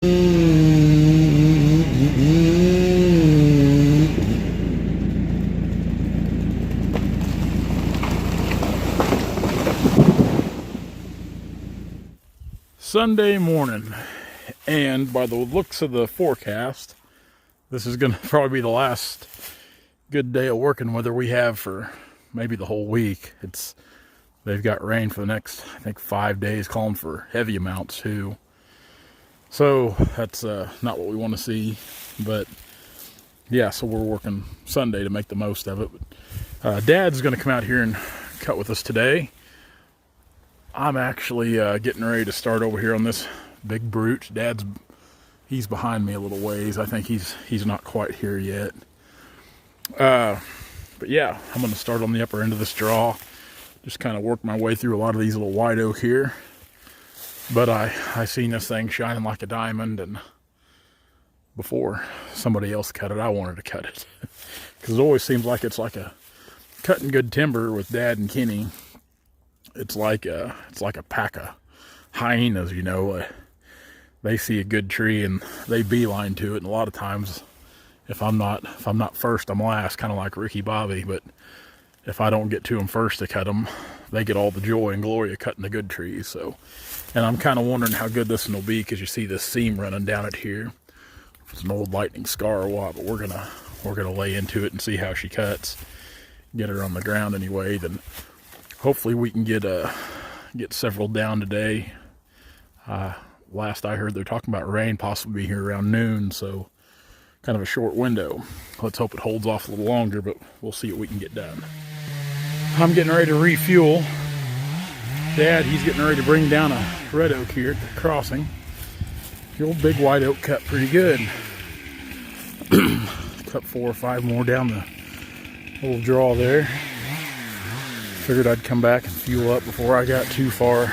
Sunday morning, and by the looks of the forecast, this is going to probably be the last good day of working weather we have for maybe the whole week. They've got rain for the next, I think, 5 days, calling for heavy amounts too. So that's not what we want to see, but yeah, so we're working Sunday to make the most of it. Dad's going to come out here and cut with us today. I'm actually getting ready to start over here on this big brute. He's behind me a little ways. I think he's not quite here yet. But yeah, I'm going to start on the upper end of this draw. Just kind of work my way through a lot of these little white oak here. But I seen this thing shining like a diamond, and before somebody else cut it, I wanted to cut it. Because it always seems like it's like a cutting good timber with Dad and Kenny. It's like a pack of hyenas, you know. They see a good tree and they beeline to it. And a lot of times, if I'm not first, I'm last, kind of like Ricky Bobby. But if I don't get to them first to cut them, they get all the joy and glory of cutting the good trees. So, and I'm kind of wondering how good this one will be, because you see this seam running down it here. It's an old lightning scar or what, but we're gonna lay into it and see how she cuts. Get her on the ground anyway. Then hopefully we can get several down today. Last I heard, they're talking about rain possibly here around noon, so kind of a short window. Let's hope it holds off a little longer, but we'll see what we can get done. I'm getting ready to refuel. Dad, he's getting ready to bring down a red oak here at the crossing. The old big white oak cut pretty good. Cut 4 or 5 more down the little draw there. Figured I'd come back and fuel up before I got too far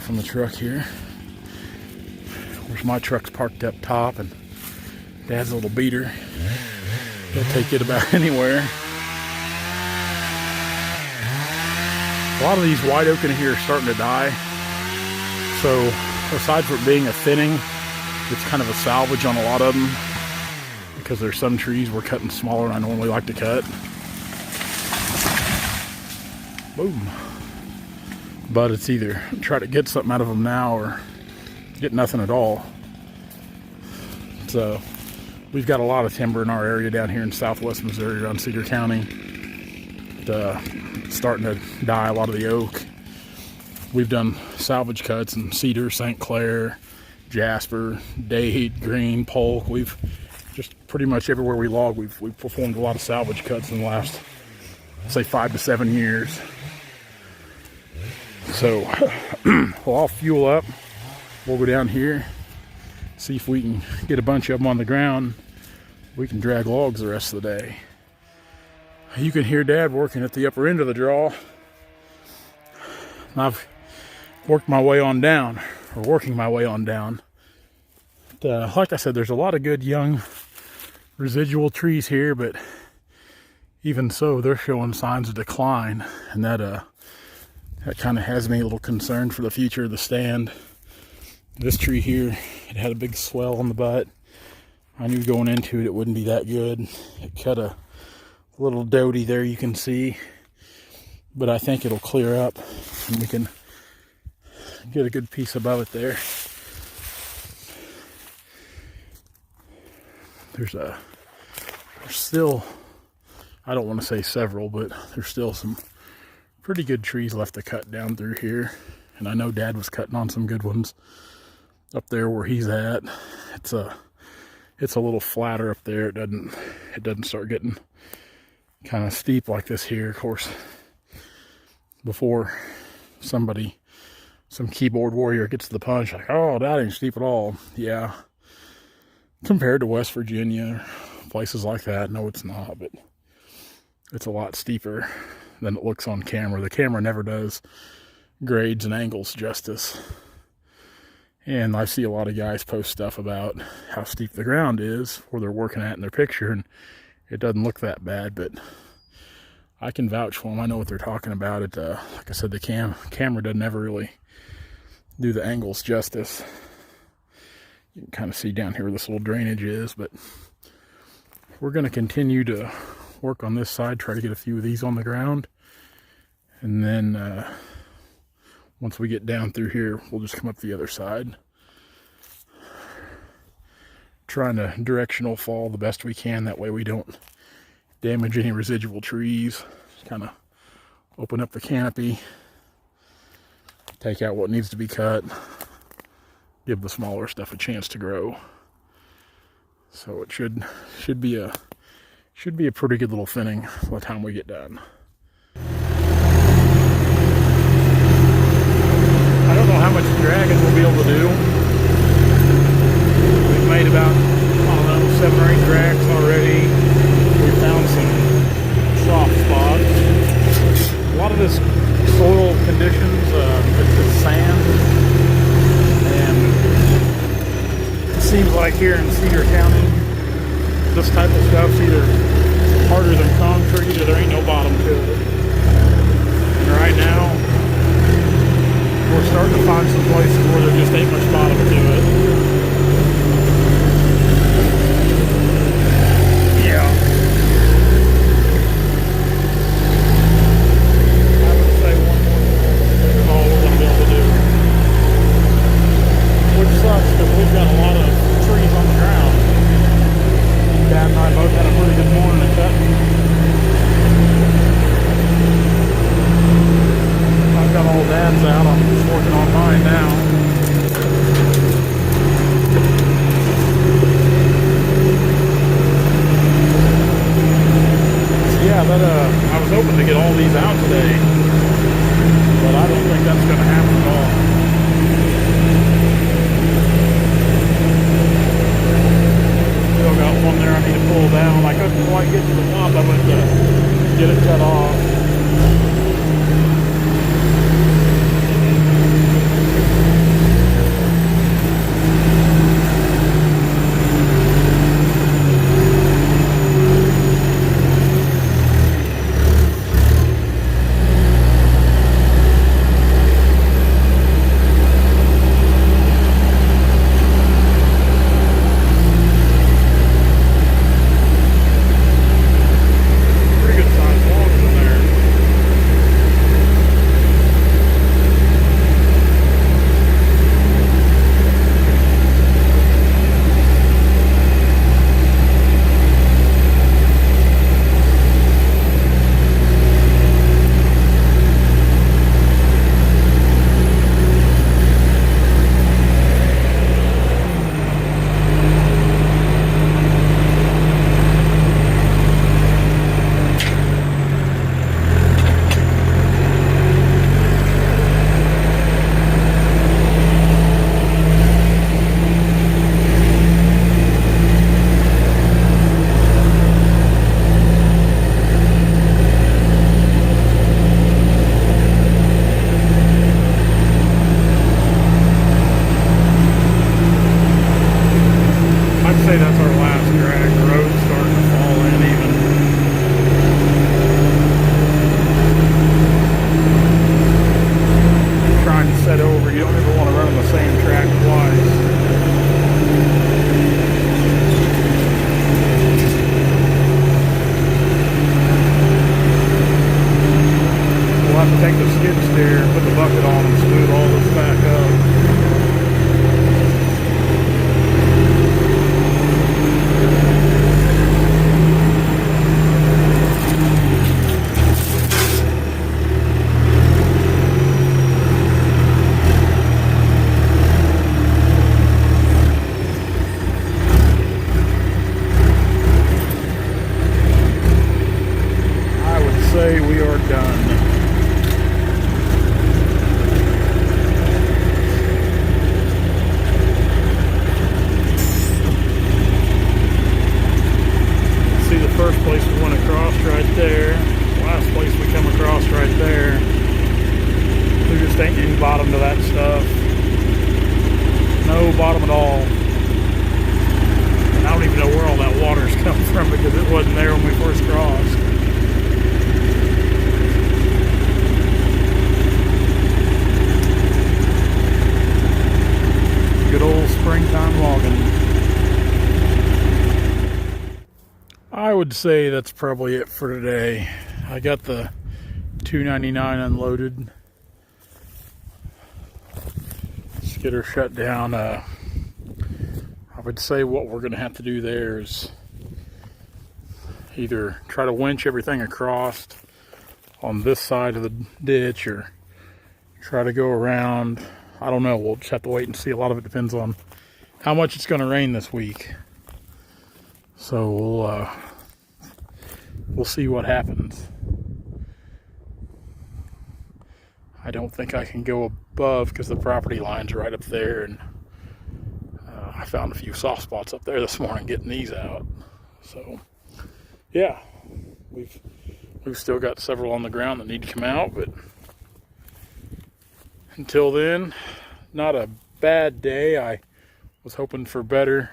from the truck here. Of course, my truck's parked up top, and Dad's a little beater. He'll take it about anywhere. A lot of these white oak in here are starting to die. So aside from being a thinning, it's kind of a salvage on a lot of them, because there's some trees we're cutting smaller than I normally like to cut. Boom. But it's either try to get something out of them now or get nothing at all. So we've got a lot of timber in our area down here in southwest Missouri around Cedar County. Starting to die, a lot of the oak. We've done salvage cuts in Cedar, St. Clair, Jasper, Dade, Green, Polk. We've just pretty much everywhere we log, we've performed a lot of salvage cuts in the last, say, 5 to 7 years. So, well, I'll fuel up. We'll go down here, see if we can get a bunch of them on the ground. We can drag logs the rest of the day. You can hear Dad working at the upper end of the draw. I've working my way on down. But, like I said, there's a lot of good young residual trees here, but even so, they're showing signs of decline, and that kind of has me a little concerned for the future of the stand. This tree here, it had a big swell on the butt. I knew going into it, it wouldn't be that good. It cut a little doty there, you can see, but I think it'll clear up and we can get a good piece above it there. There's still, I don't want to say several, but there's still some pretty good trees left to cut down through here. And I know Dad was cutting on some good ones up there where he's at. It's a little flatter up there. It doesn't start getting kind of steep like this here. Of course, before some keyboard warrior gets to the punch, like, oh, that ain't steep at all. Yeah, compared to West Virginia, places like that, no, it's not, but it's a lot steeper than it looks on camera. The camera never does grades and angles justice. And I see a lot of guys post stuff about how steep the ground is where they're working at in their picture, and it doesn't look that bad, but I can vouch for them. I know what they're talking about. Like I said, the camera doesn't ever really do the angles justice. You can kind of see down here where this little drainage is, but we're going to continue to work on this side, try to get a few of these on the ground. And then once we get down through here, we'll just come up the other side. Trying to directional fall the best we can. That way we don't damage any residual trees. Just kind of open up the canopy, take out what needs to be cut, give the smaller stuff a chance to grow. So it should be a pretty good little thinning by the time we get done. I don't know how much dragging we'll be able to do. We've made about, I don't know, 7 or 8 drags already. We found some soft spots. A lot of this soil conditions, it's sand, and it seems like here in Cedar County, this type of stuff's either harder than concrete or there ain't no bottom to it. And right now, we're starting to find some places where there just ain't much bottom to it. Yeah. I would say one more is all we're going to be able to do. Which sucks because we've got a lot of trees on the ground. Dad and I both had a pretty good morning at cutting. I've got all Dad's out. I'm just working on mine now. So yeah, I was hoping to get all these out today, but I don't think that's going to happen at all. Still got one there I need to pull down. I couldn't quite get to the top of it to get it cut off. Say that's our last drag. The road's starting to fall in even. Trying to set over, you don't ever want to run on the same track twice. We'll have to take the skid steer, put the bucket on, and smooth all this back up. would say that's probably it for today. I got the 299 unloaded. Skidder shut down. I would say what we're going to have to do there is either try to winch everything across on this side of the ditch or try to go around. I don't know. We'll just have to wait and see. A lot of it depends on how much it's going to rain this week. So we'll see what happens. I don't think I can go above because the property line's right up there, and I found a few soft spots up there this morning getting these out. So yeah, we've still got several on the ground that need to come out, but until then, not a bad day. I was hoping for better.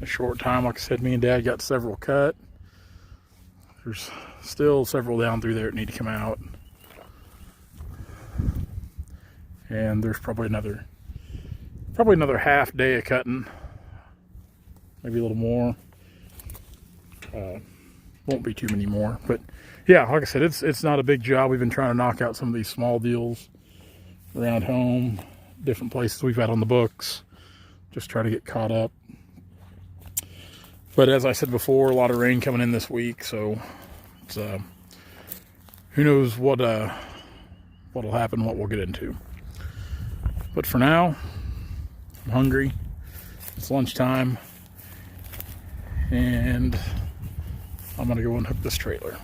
A short time, like I said, me and Dad got several cut. There's still several down through there that need to come out. And there's probably another half day of cutting, maybe a little more. Won't be too many more, but yeah, like I said, it's not a big job. We've been trying to knock out some of these small deals around home, different places we've had on the books, just try to get caught up. But as I said before, a lot of rain coming in this week, so it's who knows what'll happen, what we'll get into. But for now, I'm hungry. It's lunchtime, and I'm gonna go and hook this trailer.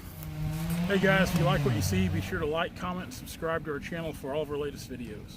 Hey guys, if you like what you see, be sure to like, comment, and subscribe to our channel for all of our latest videos.